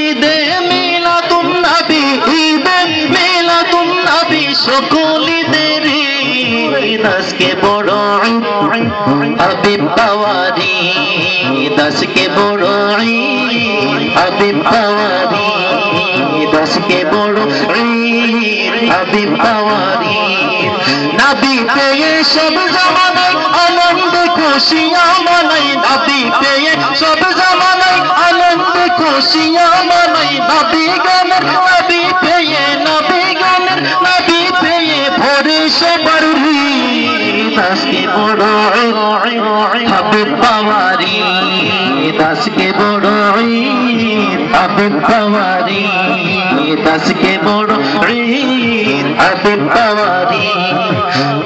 ঈদে মিলাদুন নবী, ঈদে মিলাদুন নবী, সকল ঈদের ঈদ আজকে বড় ঈদ, হাবিব পাওয়ার ঈদ আজকে বড় ঈদ, হাবিব পাওয়ার ঈদ আজকে বড় ঈদ, হাবিব পাওয়ার ঈদ। নবী পেয়ে সব জামানায় আনন্দ খুশিয়াঁ মানাই, নবী পেয়ে সব জামানায় আনন্দ খুশিয়াঁ মানাই। নবী গানের নবী পেয়ে, নবী গানের নবী পেয়ে ভরে সবার হৃদ আজকে বড় ঈদ, হাবিব পাওয়ার ঈদ আজকে বড় ঈদ, হাবিব পাওয়ার ঈদ আজকে বড় ঈদ, হাবিব পাওয়ার ঈদ।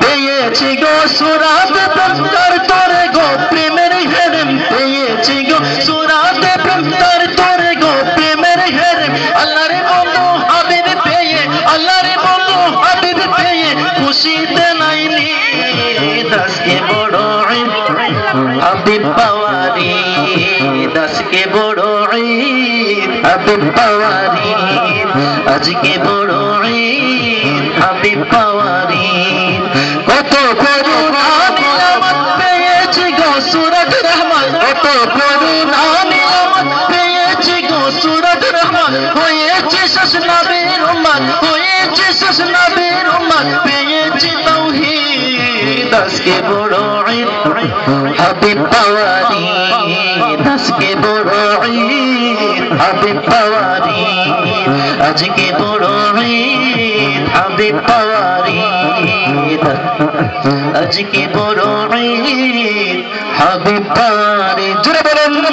পেয়েছি গো সুরাতে প্রেমকার তোরে গো প্রেমের হেরেম, পেয়েছি গো সুরাতে প্রেমকার তোরে গো প্রেমের হেরেম। আল্লাহর বন্ধু হাবিব পেয়ে, আল্লাহর বন্ধু হাবিব পেয়ে খুশিতে নাই নিদ আজকে বড় ঈদ, হাবিব পাওয়ার ঈদ আজকে বড় ঈদ, হাবিব পাওয়ার ঈদ আজকে বড় ঈদ, হাবিব পাওয়ার ঈদ। কত করুণা নিয়ামত পেয়েছি গো সূরাত রহমান, কত করুণা নিয়ামত পেয়েছি গো সূরাত রহমান। হয়েছে শেষ নবীর উম্মত, হয়েছে শেষ নবীর উম্মত, পেয়েছি তাওহীদ আজকে বড় ঈদ, হাবিব পাওয়ার ঈদ আজকে বড় ঈদ, হাবিব পাওয়ার ঈদ আজকে বড় ঈদ, হাবিব পাওয়ার ঈদ আজকে বড় ঈদ, হাবিব পাওয়ার ঈদ।